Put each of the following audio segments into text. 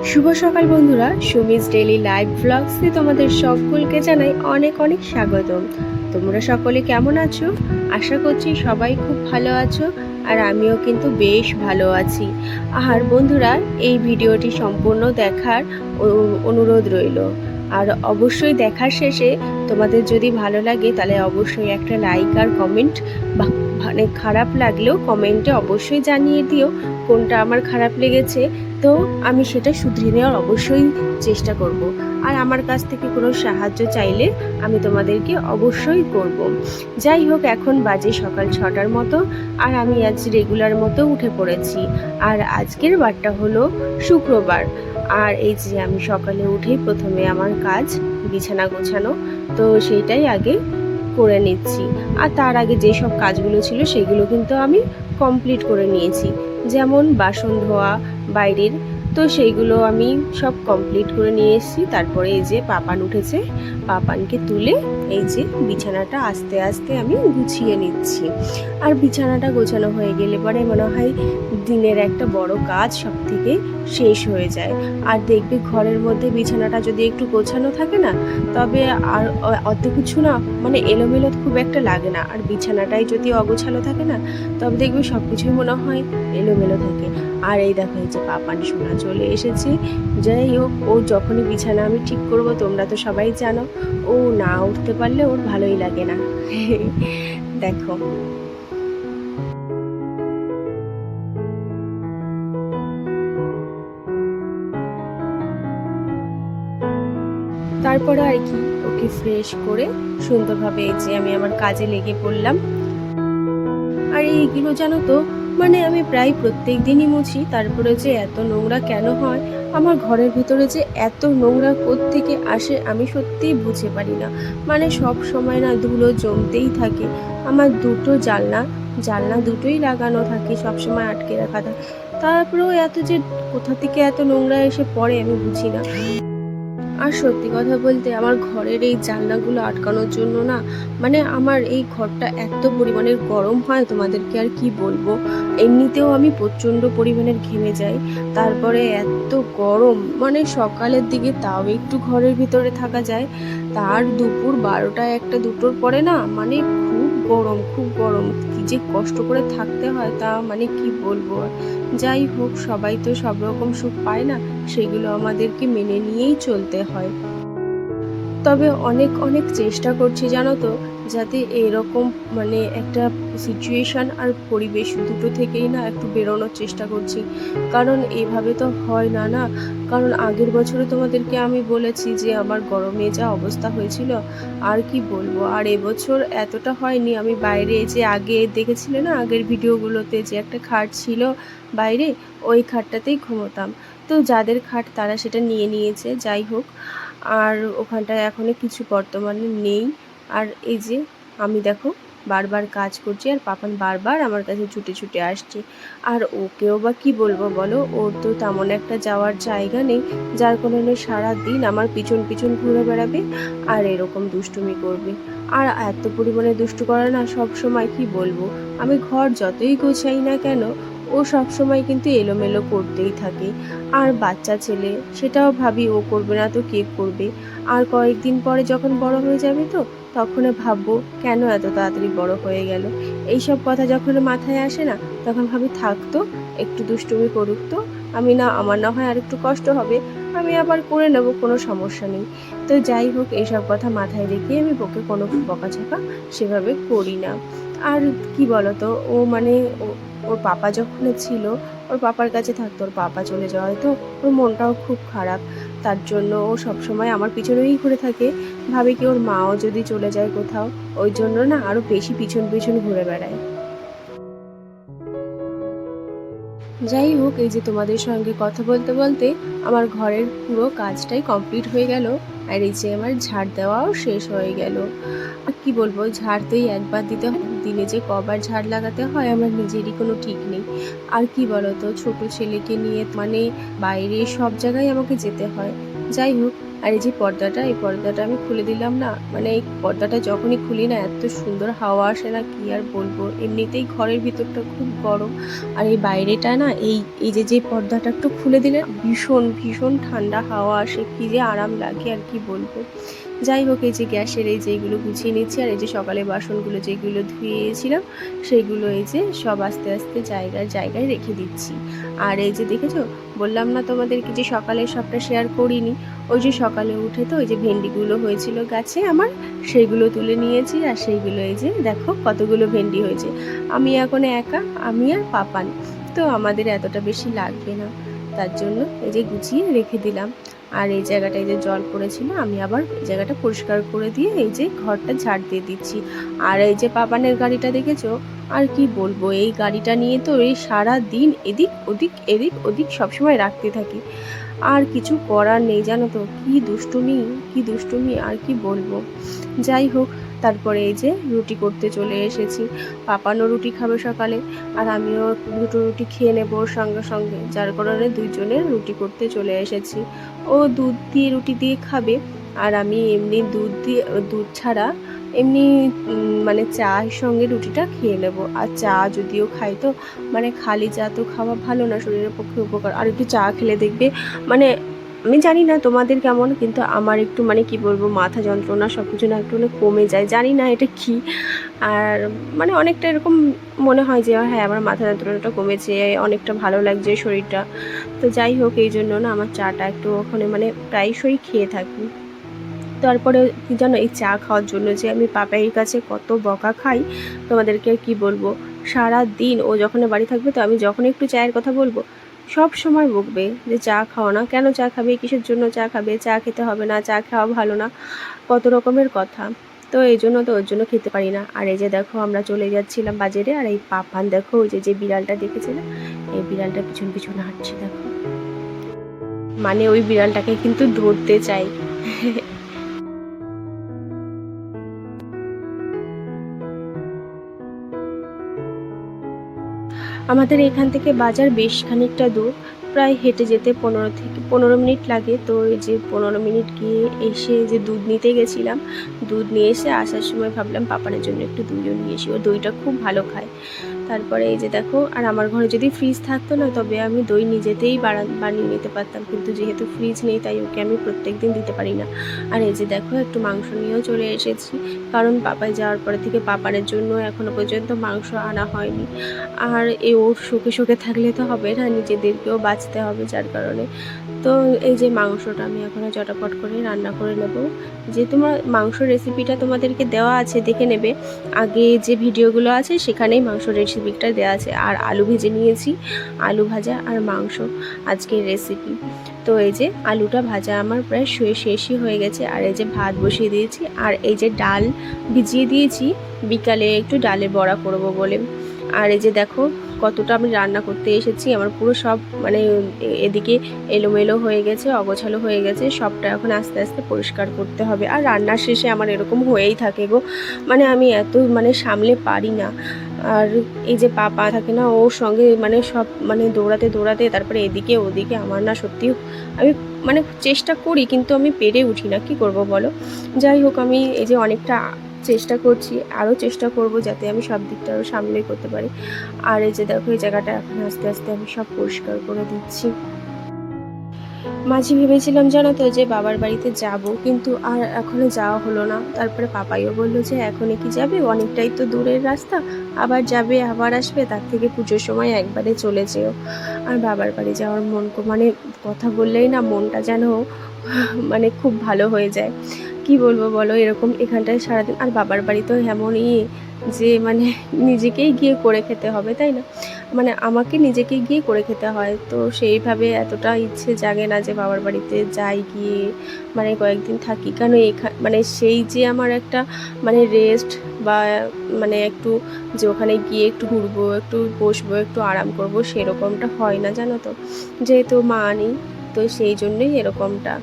শুভ সকাল বন্ধুরা, Sumi's daily live ব্লগসে তোমাদের সকলকে জানাই অনেক অনেক স্বাগতম। তোমরা সকলে কেমন আছো? আশা করছি সবাই খুব ভালো আছো, আর আমিও কিন্তু বেশ ভালো আছি। আর বন্ধুরা, এই ভিডিওটি সম্পূর্ণ দেখার অনুরোধ রইল। আর অবশ্যই দেখার শেষে তোমাদের যদি ভালো লাগে তাহলে অবশ্যই একটা লাইক আর কমেন্ট, মানে খারাপ লাগলেও কমেন্টে অবশ্যই জানিয়ে দিও কোনটা আমার খারাপ লেগেছে, তো আমি সেটা শুধরে নেওয়ার অবশ্যই চেষ্টা করব। আর আমার কাছ থেকে কোনো সাহায্য চাইলে আমি তোমাদেরকে অবশ্যই করব। যাই হোক, এখন বাজে সকাল 6টার মতো, আর আমি আজ রেগুলার মতো উঠে পড়েছি। আর আজকের বারটা হলো শুক্রবার। আর এই যে আমি সকালে উঠেই প্রথমে আমার কাজ বিছানা গোছানো, তো সেইটাই আগে করে নিচ্ছি। আর তার আগে যেসব কাজগুলো ছিল সেগুলো কিন্তু আমি কমপ্লিট করে নিয়েছি, যেমন বাসন ধোয়া বাইরের, তো সেইগুলো আমি সব কমপ্লিট করে নিয়ে এসেছি। তারপরে এই যে পাপান উঠেছে, পাপানকে তুলে এই যে বিছানাটা আস্তে আস্তে আমি গুছিয়ে নিচ্ছি। আর বিছানাটা গোছানো হয়ে গেলে পরে মনে হয় দিনের একটা বড় কাজ সব থেকে শেষ হয়ে যায়। আর দেখবে ঘরের মধ্যে বিছানাটা যদি একটু গোছানো থাকে না, তবে আর অত কিছু না, মানে এলোমেলো খুব একটা লাগে না। আর বিছানাটাই যদি অগোছালো থাকে না, তবে দেখবে সব কিছুই মনে হয় এলোমেলো থাকে। আর এই দেখো, এই যে পাপান সোনা চলে এসেছে। যাই হোক, ও যখনই বিছানা আমি ঠিক করব, তোমরা তো সবাই জানো, ও না উঠতে পারলে ওর ভালোই লাগে না। দেখো, তারপরে আর কি, ওকে ফ্রেশ করে সুন্দরভাবে এই যে আমি আমার কাজে লেগে পড়লাম। আর এইগুলো জানো তো, মানে আমি প্রায় প্রত্যেক দিনই মুছি, তারপরে যে এত নোংরা কেন হয়, আমার ঘরের ভিতরে যে এত নোংরা কোত্থেকে আসে আমি সত্যিই বুঝে পারি না। মানে সব সময় না ধুলো জমতেই থাকে। আমার দুটো জানলা জানলা দুটোই লাগানো থাকে, সব সময় আটকে রাখা থাকে, তারপরেও এত যে কোথা থেকে এত নোংরা এসে পড়ে আমি বুঝি না। আর সত্যি কথা বলতে, আমার ঘরের এই জানলাগুলো আটকানোর জন্য না, মানে আমার এই ঘরটা এত পরিমাণের গরম হয়, তোমাদেরকে আর কি বলবো। এমনিতেও আমি প্রচণ্ড পরিমাণের ঘেমে যাই, তারপরে এত গরম, মানে সকালের দিকে তাও একটু ঘরের ভিতরে থাকা যায়, তার দুপুর 12টা 1টা 2টোর পরে না, মানে খুব গরম, খুব গরম, কি যে কষ্ট করে থাকতে হয় তা মানে কি বলবো আর। যাই হোক, সবাই তো সব রকম সুখ পায় না, সেগুলো আমাদেরকে মেনে নিয়েই চলতে হয়। তবে অনেক অনেক চেষ্টা করছি জানো তো, যাতে এরকম মানে একটা সিচুয়েশান আর পরিবেশ দুটো থেকেই না একটু বেরোনোর চেষ্টা করছি। কারণ এভাবে তো হয় না না। কারণ আগের বছরে তোমাদেরকে আমি বলেছি যে আমার গরমে যা অবস্থা হয়েছিল, আর কি বলবো। আর এবছর এতটা হয়নি। আমি বাইরে যে আগে দেখেছিলে না, আগের ভিডিওগুলোতে যে একটা খাট ছিল বাইরে, ওই খাটটাতেই ঘুমোতাম। তো যাদের খাট তারা সেটা নিয়ে নিয়েছে, যাই হোক। আর ওখানটায় এখনও কিছু বর্তমানে নেই। আর এই যে আমি দেখো বারবার কাজ করছি, আর পাপান বারবার আমার কাছে ছুটে ছুটে আসছে। আর ওকেও বা কি বলবো বলো, ওর তো তেমন একটা যাওয়ার জায়গা নেই, যার কারণে সারাদিন আমার পিছন পিছন ঘুরে বেড়াবে আর এরকম দুষ্টুমি করবে। আর এত পরিমাণে দুষ্টু করে না, সব সময় কি বলবো, আমি ঘর যতই গোছাই না কেন, ও সব সময় কিন্তু এলোমেলো করতেই থাকে। আর বাচ্চা ছেলে, সেটাও ভাবি ও করবে না তো কে করবে। আর কয়েকদিন পরে যখন বড় হয়ে যাবে, তো তখন ভাববো কেন এত তাড়াতাড়ি বড় হয়ে গেল। এইসব কথা যখন মাথায় আসে না, তখন ভাবি থাকতো, একটু দুষ্টুমি করুক তো, আমি না, আমার না হয় আর একটু কষ্ট হবে, আমি আবার করে নেব, কোনো সমস্যা নেই। তো যাই হোক, এইসব কথা মাথায় রেখে আমি ওকে কোনো বকাঝকা সেভাবে করি না। আর কি বলতো, ও মানে ওর পাপা যখন ছিল, ওর পাপার কাছে থাকতো, ওর পাপা চলে যাওয়ায় তো ওর মনটাও খুব খারাপ। তার জন্য ও সবসময় আমার পিছনেই ঘুরে থাকে। ভাবে কি ওর মাও যদি চলে যায় কোথাও, ওই জন্য না আরও বেশি পিছন পিছন ঘুরে বেড়ায়। যাই হোক, এই যে তোমাদের সঙ্গে কথা বলতে বলতে আমার ঘরের পুরো কাজটাই কমপ্লিট হয়ে গেল। আর এই যে আমার ঝাড় দেওয়াও শেষ হয়ে গেল। আর কি বলবো, ঝাড় তো এই একবার দিতে হয়, দিনে যে কবার ঝাড় লাগাতে হয় আমার নিজেরই কোনো ঠিক নেই। আর কি বলতো, ছোট ছেলেকে নিয়ে মানে বাইরে সব জায়গায় আমাকে যেতে হয়, যাই হোক, আর এই যে পর্দাটা, এই পর্দাটা আমি খুলে দিলাম না, মানে এই পর্দাটা যখনই খুলি না এত সুন্দর হাওয়া আসে না, কি আর বলবো। এমনিতেই ঘরের ভিতরটা খুব গরম, আর এই বাইরেটা না, এই যে পর্দাটা একটু খুলে দিলে ভীষণ ভীষণ ঠান্ডা হাওয়া আসে, কি যে আরাম লাগে আর কি বলবো। যাই হোক, এই যে গ্যাসের এই যেগুলো গুছিয়ে নিচ্ছি, আর এই যে সকালে বাসনগুলো যেগুলো ধুয়েছিলাম সেগুলো এই যে সব আস্তে আস্তে জায়গায় জায়গায় রেখে দিচ্ছি। আর এই যে দেখেছো, বললাম না তোমাদেরকে যে সকালে সবটা শেয়ার করিনি, ওই যে সকালে উঠে তো ওই যে ভেন্ডিগুলো হয়েছিল গাছে আমার, সেইগুলো তুলে নিয়েছি। আর সেইগুলো এই যে দেখো কতগুলো ভেন্ডি হয়েছে। আমি এখন একা, আমি আর পাপান, তো আমাদের এতটা বেশি লাগবে না, তার জন্য এই যে গুছিয়ে রেখে দিলাম। আর এই জায়গাটায় যে জল পড়েছিল, আমি আবার এই জায়গাটা পরিষ্কার করে দিয়ে এই যে ঘরটা ঝাড় দিয়ে দিচ্ছি। আর এই যে পাপানের গাড়িটা দেখেছো, আর কি বলবো, এই গাড়িটা নিয়ে তো এই সারা দিন এদিক ওদিক এদিক ওদিক সবসময় রাখতে থাকি। আর কিছু করার নেই জানো তো, কি দুষ্টুমি, কি দুষ্টুমি, আর কি বলবো। যাই হোক, তারপরে এই যে রুটি করতে চলে এসেছি। পাপানও রুটি খাবে সকালে, আর আমিও দুটো রুটি খেয়ে নেবো ওর সঙ্গে সঙ্গে, যার কারণে দুইজনের রুটি করতে চলে এসেছি। ও দুধ দিয়ে রুটি দিয়ে খাবে, আর আমি এমনি দুধ ছাড়া এমনি মানে চায়ের সঙ্গে রুটিটা খেয়ে নেব। আর চা যদিও খাই তো মানে খালি চা তো খাওয়া ভালো না, শরীরের পক্ষে উপকার। আর একটু চা খেলে দেখবে মানে, আমি জানি না তোমাদের কেমন, কিন্তু আমার একটু মানে কি বলবো, মাথা যন্ত্রণা সব কিছু না একটু কমে যায়, জানি না এটা কি। আর মানে অনেকটা এরকম মনে হয় যে হ্যাঁ আমার মাথা যন্ত্রণাটা কমেছে, অনেকটা ভালো লাগছে শরীরটা। তো যাই হোক, এই জন্য না আমার চাটা একটু ওখানে মানে প্রায়শই খেয়ে থাকি। তারপরে কি জানো, এই চা খাওয়ার জন্য যে আমি পাপাইয়ের কাছে কত বকা খাই তোমাদেরকে আর কি বলবো। সারা দিন ও যখন বাড়ি থাকবে, তো আমি যখন একটু চায়ের কথা বলবো সব সময় বকবে যে চা খাও না, কেন চা খাবে, কিসের জন্য চা খাবে, চা খেতে হবে না, চা খাওয়া ভালো না, কত রকমের কথা। তো এই জন্য তো ওর জন্য খেতে পারি না। আর এই যে দেখো আমরা চলে যাচ্ছিলাম বাজারে, আর এই পাপান দেখো ওই যে বিড়ালটা দেখেছিলাম, এই বিড়ালটা পিছন পিছন হাঁটছে দেখো, মানে ওই বিড়ালটাকে কিন্তু ধরতে চাই। আমাদের এখান থেকে বাজার বেশ খানিকটা দূর, প্রায় হেঁটে যেতে 15 মিনিট লাগে। তো এই যে 15 মিনিট গিয়ে এসে যে দুধ নিতে গেছিলাম, দুধ নিয়ে এসে আসার সময় ভাবলাম পাপানের জন্য একটু দইও নিয়ে এসি, ও দইটা খুব ভালো খায়। তারপরে এই যে দেখো, আর আমার ঘরে যদি ফ্রিজ থাকতো না, তবে আমি দই নিজেতেই বানিয়ে নিতে পারতাম, কিন্তু যেহেতু ফ্রিজ নেই তাই ওকে আমি প্রত্যেক দিন দিতে পারি না। আর এই যে দেখো একটু মাংস নিয়েও চলে এসেছি, কারণ পাপাই যাওয়ার পরে থেকে পাপানের জন্য এখনো পর্যন্ত মাংস আনা হয়নি। আর ওর শোকে শোকে থাকলে তো হবে না, নিজেদেরকেও বাঁচতে হবে, যার কারণে তো এই যে মাংসটা আমি এখন চটাপট করে রান্না করে নেব। যে তোমার মাংস রেসিপিটা তোমাদেরকে দেওয়া আছে, দেখে নেবে, আগে যে ভিডিওগুলো আছে সেখানেই মাংস রেসিপিটা দেওয়া আছে। আর আলু ভেজে নিয়েছি, আলু ভাজা আর মাংস আজকের রেসিপি। তো এই যে আলুটা ভাজা আমার প্রায় শেষই হয়ে গেছে, আর এই যে ভাত বসিয়ে দিয়েছি, আর এই যে ডাল ভিজিয়ে দিয়েছি বিকালে একটু ডালের বড়া করব বলে। আর এই যে দেখো কতটা আমি রান্না করতে এসেছি, আমার পুরো সব মানে এদিকে এলোমেলো হয়ে গেছে, অগোছালো হয়ে গেছে, সবটা এখন আস্তে আস্তে পরিষ্কার করতে হবে। আর রান্নার শেষে আমার এরকম হয়েই থাকে গো, মানে আমি এত মানে সামলে পারি না। আর এই যে পা থাকে না, ওর সঙ্গে মানে সব মানে দৌড়াতে দৌড়াতে তারপরে এদিকে ওদিকে, আমার না সত্যি আমি মানে চেষ্টা করি কিন্তু আমি পেরে উঠি না, কি করব বলো। যাই হোক, আমি এই যে অনেকটা চেষ্টা করছি, আরও চেষ্টা করব যাতে আমি সব দিকটা আরও সামলে করতে পারি। আর এই যে দেখো এই জায়গাটা এখন আস্তে আস্তে আমি সব পরিষ্কার করে দিচ্ছি। মাঝে ভেবেছিলাম জানো তো যে বাবার বাড়িতে যাব, কিন্তু আর এখনো যাওয়া হলো না। তারপরে পাপাইও বললো যে এখনই কি যাবে, অনেকটাই তো দূরের রাস্তা, আবার যাবে আবার আসবে, তার থেকে পুজোর সময় একবারে চলে যেও। আর বাবার বাড়ি যাওয়ার মানে কথা বললেই না মনটা যেন মানে খুব ভালো হয়ে যায়। কি বলবো বলো, এরকম এখানটায় সারাদিন, আর বাবার বাড়ি তো এমনই যে মানে নিজেকেই গিয়ে করে খেতে হবে, তাই না, মানে আমাকে নিজেকেই গিয়ে করে খেতে হয়। তো সেইভাবে এতটা ইচ্ছে জাগে না যে বাবার বাড়িতে যাই, গিয়ে মানে কয়েকদিন থাকি, কেন মানে সেই যে আমার একটা মানে রেস্ট বা মানে একটু যে ওখানে গিয়ে একটু ঘুরবো, একটু বসবো, একটু আরাম করব, সেরকমটা হয় না জানো তো, যেহেতু মা নেই, তো সেই জন্যই এরকমটা।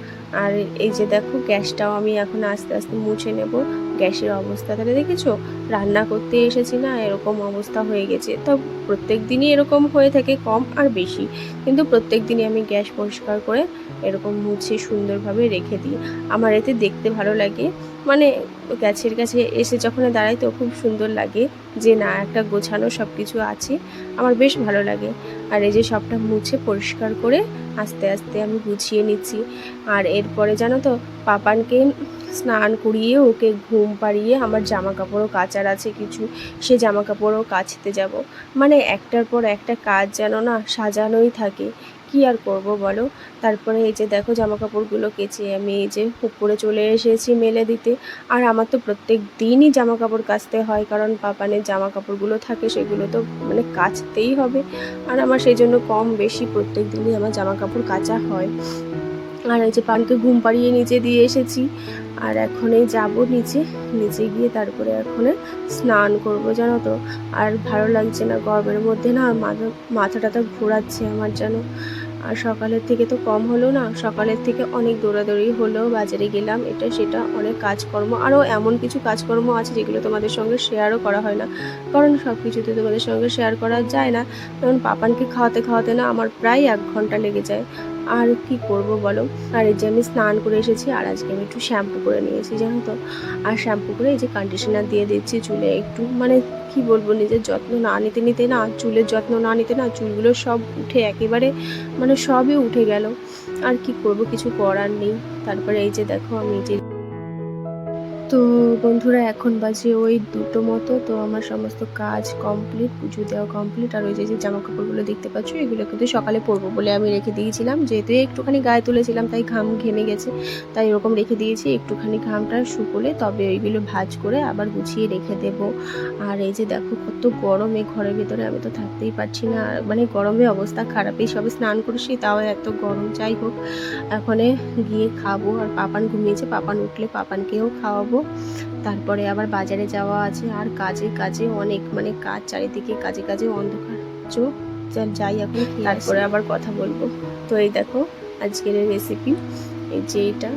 আর এই যে দেখো গ্যাসটাও আমি এখন আস্তে আস্তে মুছে নেব, গ্যাসের অবস্থা। তাহলে দেখেছো, রান্না করতে এসেছি না, এরকম অবস্থা হয়ে গেছে। তো প্রত্যেক দিনই এরকম হয়ে থাকে, কম আর বেশি, কিন্তু প্রত্যেক দিনই আমি গ্যাস পরিষ্কার করে এরকম মুছে সুন্দরভাবে রেখে দিই। আমার এতে দেখতে ভালো লাগে, মানে গ্যাসের কাছে এসে যখন দাঁড়াই তো খুব সুন্দর লাগে যে না, একটা গোছানো সব কিছু আছে, আমার বেশ ভালো লাগে। আর এই যে সবটা মুছে পরিষ্কার করে আস্তে আস্তে আমি গুছিয়ে নিচ্ছি। আর এরপরে জানো তো, পাপানকে স্নান করিয়ে ওকে ঘুম পাড়িয়ে আমার জামা কাপড়ও কাচার আছে কিছু, সে জামা কাপড়ও কাচতে যাব। মানে একটার পর একটা কাজ যেন না সাজানোই থাকে, কি আর করব বলো। তারপরে এই যে দেখো, জামা কাপড়গুলো কেচে আমি এই যে উপরে চলে এসেছি মেলে দিতে। আর আমার তো প্রত্যেক দিনই জামা কাপড় কাচতে হয়, কারণ পাপানের জামা কাপড়গুলো থাকে, সেগুলো তো মানে কাচতেই হবে। আর আমার সেই জন্য কম বেশি প্রত্যেক দিনই আমার জামা কাপড় কাচা হয়। আর এই যে পানকে ঘুম পাড়িয়ে নিচে দিয়ে এসেছি। আর এখন এই যাবো নিচে, নিচে গিয়ে তারপরে এখন স্নান করব, জানো তো। আর ভালো লাগছে না গরমের মধ্যে, না মাথাটা ঘোরাচ্ছে আমার যেন। আর সকালের থেকে তো কম হলো না, সকালের থেকে অনেক দৌড়াদৌড়ি হলো, বাজারে গেলাম, এটা সেটা অনেক কাজকর্ম, আরও এমন কিছু কাজকর্ম আছে যেগুলো তোমাদের সঙ্গে শেয়ারও করা হয় না, কারণ সব কিছুতে তোমাদের সঙ্গে শেয়ার করা যায় না। কারণ পাপানকে খাওয়াতে খাওয়াতে না আমার প্রায় 1 ঘন্টা লেগে যায়। আর কি করব বলো। আর এই যে আমি স্নান করে এসেছি, আর আজকে আমি একটু শ্যাম্পু করে নিয়েছি, জানো তো। আর শ্যাম্পু করে এই যে কন্ডিশনার দিয়ে দিচ্ছি চুলে একটু, মানে কি বলবো, নিজের যত্ন না নিতে নিতে না, চুলের যত্ন না নিতে না, চুলগুলো সব উঠে একেবারে, মানে সবই উঠে গেল। আর কি করব, কিছু করার নেই। তারপরে এই যে দেখো, আমি যে তো বন্ধুরা, এখন বাজে ওই 2টো মতো। তো আমার সমস্ত কাজ কমপ্লিট, পুজো দেওয়া কমপ্লিট। আর ওই যে জামা কাপড়গুলো দেখতে পাচ্ছ, এগুলো কিন্তু সকালে পরবো বলে আমি রেখে দিয়েছিলাম, যেহেতু একটুখানি গায়ে তুলেছিলাম তাই ঘাম ঘেমে গেছে, তাই এরকম রেখে দিয়েছি। একটুখানি ঘামটা শুকোলে তবে ওইগুলো ভাঁজ করে আবার গুছিয়ে রেখে দেব। আর এই যে দেখো, কত গরম এই ঘরের ভেতরে, আমি তো থাকতেই পারছি না, মানে গরমে অবস্থা খারাপ। এই সবে স্নান করেছি, তাও এত গরম। যাই হোক, এখন গিয়ে খাবো। আর পাপান ঘুমিয়েছে, পাপান উঠলে পাপানকেও খাওয়াবো। তারপরে আবার বাজারে যাওয়া আছে। আর কাজে কাজে অনেক, মানে কাজ চারিদিকে, কাজে কাজে অন্ধকার চোখ। যাই এখন, তারপরে আবার কথা বলবো। তো এই দেখো আজকের রেসিপি, এই যে এটা।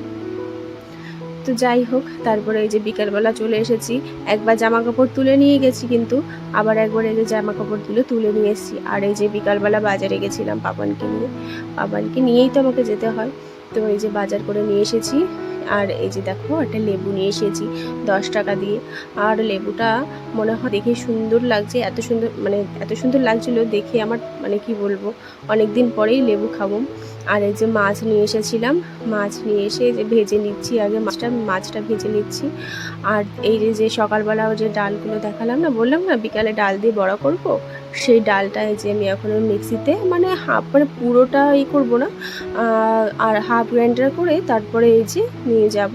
তো যাই হোক, তারপরে এই যে বিকালবেলা চলে এসেছি। একবার জামা কাপড় তুলে নিয়ে গেছি, কিন্তু আবার একবার এই যে জামা কাপড় তুলে নিয়ে এসেছি। আর এই যে বিকালবেলা বাজারে গেছিলাম পাপানকে নিয়ে, পাপানকে নিয়েই তো আমাকে যেতে হয়। তো এই যে বাজার করে নিয়ে এসেছি। আর এই যে দেখো, একটা লেবু নিয়ে এসেছি 10 টাকা দিয়ে। আর লেবুটা মনে হয় দেখে সুন্দর লাগছে, এত সুন্দর, মানে এত সুন্দর লাগছিল দেখে আমার, মানে কি বলবো, অনেক দিন পরেই লেবু খাবো। আর এই যে মাছ নিয়ে এসেছিলাম, মাছ নিয়ে এসে যে ভেজে নিচ্ছি, আগে মাছটা ভেজে নিচ্ছি। আর এই যে সকালবেলা যে ডালগুলো দেখালাম না, বললাম না বিকালে ডাল দিয়ে বড়া করব, সেই ডালটা এই যে আমি এখন মিক্সিতে, মানে হাফ, মানে পুরোটা করবো না, আর হাফ গ্রাইন্ডার করে তারপরে এই যে নিয়ে যাব।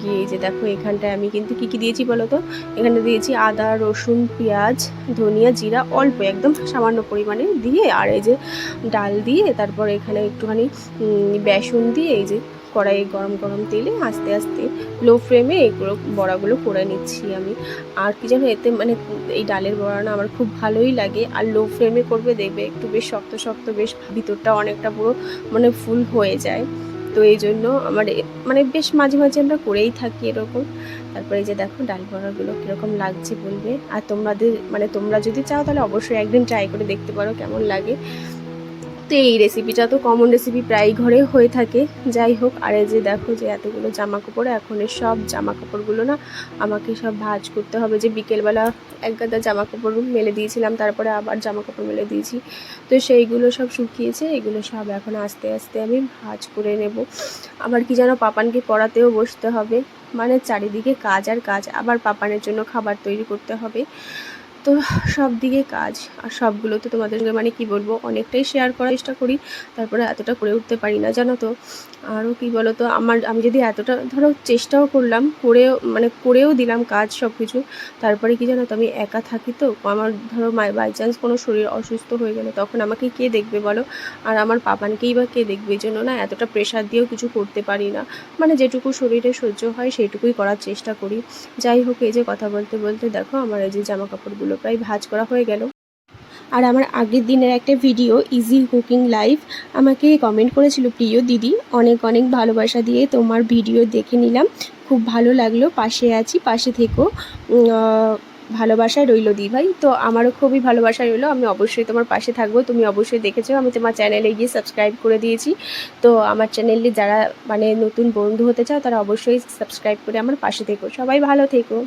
গিয়ে এই যে দেখো, এখানটায় আমি কিন্তু কী দিয়েছি বলো তো। এখানে দিয়েছি আদা, রসুন, পেঁয়াজ, ধনিয়া, জিরা, অল্প একদম সামান্য পরিমাণে দিয়ে, আর এই যে ডাল দিয়ে, তারপর এখানে একটুখানি বেসন দিয়ে, এই যে কড়াইয়ে গরম গরম তেলে আস্তে আস্তে লো ফ্লেমে এগুলো বড়াগুলো করে নিচ্ছি আমি। আর কি জানো, এতে মানে এই ডালের বড়া না আমার খুব ভালোই লাগে। আর লো ফ্লেমে করবে, দেখবে একটু বেশ শক্ত শক্ত, বেশ ভিতরটা অনেকটা পুরো মানে ফুল হয়ে যায়। তো এই জন্য আমার মানে বেশ মাঝে মাঝে আমরা করেই থাকি এরকম। তারপরে এই যে দেখো, ডাল বড়াগুলো কীরকম লাগছে বলবে। আর তোমরা যদি চাও তাহলে অবশ্যই একদিন ট্রাই করে দেখতে পারো কেমন লাগে। তো এই রেসিপিটা তো কমন রেসিপি, প্রায় ঘরে হয়ে থাকে। যাই হোক, আর এই যে দেখো, যে এতগুলো জামা কাপড়, এখন সব জামা কাপড়গুলো না আমাকে সব ভাঁজ করতে হবে। যে বিকেলবেলা এক গাদা জামা কাপড় মেলে দিয়েছিলাম, তারপরে আবার জামা কাপড় মেলে দিয়েছি, তো সেইগুলো সব শুকিয়েছে, এগুলো সব এখন আস্তে আস্তে আমি ভাঁজ করে নেব। আবার কি যেন, পাপানকে পড়াতেও বসতে হবে, মানে চারিদিকে কাজ আর কাজ। আবার পাপানের জন্য খাবার তৈরি করতে হবে, তো সব দিকে কাজ। আর সবগুলো তো তোমাদের সঙ্গে, মানে কি বলবো, অনেকটাই শেয়ার করার চেষ্টা করি, তারপরে এতটা করে উঠতে পারি না, জানো তো। আরও কি বলো তো, আমি যদি এতটা ধরো চেষ্টাও করলাম, করেও দিলাম কাজ সব কিছু, তারপরে কি জানো তো, আমি একা থাকি, তো আমার ধরো বাই চান্স কোনো শরীর অসুস্থ হয়ে গেলে তখন আমাকে কে দেখবে বলো। আর আমার পাপানকেই বা কে দেখবে, এই জন্য না এতটা প্রেশার দিয়েও কিছু করতে পারি না, মানে যেটুকু শরীরে সহ্য হয় সেইটুকুই করার চেষ্টা করি। যাই হোক, এই যে কথা বলতে বলতে দেখো, আমার এই যে জামা কাপড়গুলো প্রায় ভাঁজ করা হয়ে গেল। আর আমার আগের দিনের একটা ভিডিও, ইজি কুকিং লাইভ, আমাকে কমেন্ট করেছিল প্রিয় দিদি, অনেক অনেক ভালোবাসা দিয়ে তোমার ভিডিও দেখে নিলাম, খুব ভালো লাগলো, পাশে আছি, পাশে থেকো। ভালোবাসায় রইলো দি ভাই। তো আমারও খুবই ভালোবাসা রইলো, আমি অবশ্যই তোমার পাশে থাকবো। তুমি অবশ্যই দেখেছো আমি তোমার চ্যানেলে গিয়ে সাবস্ক্রাইব করে দিয়েছি। তো আমার চ্যানেলে যারা মানে নতুন বন্ধু হতে চাও তারা অবশ্যই সাবস্ক্রাইব করে আমার পাশে থেকো। সবাই ভালো থেকো।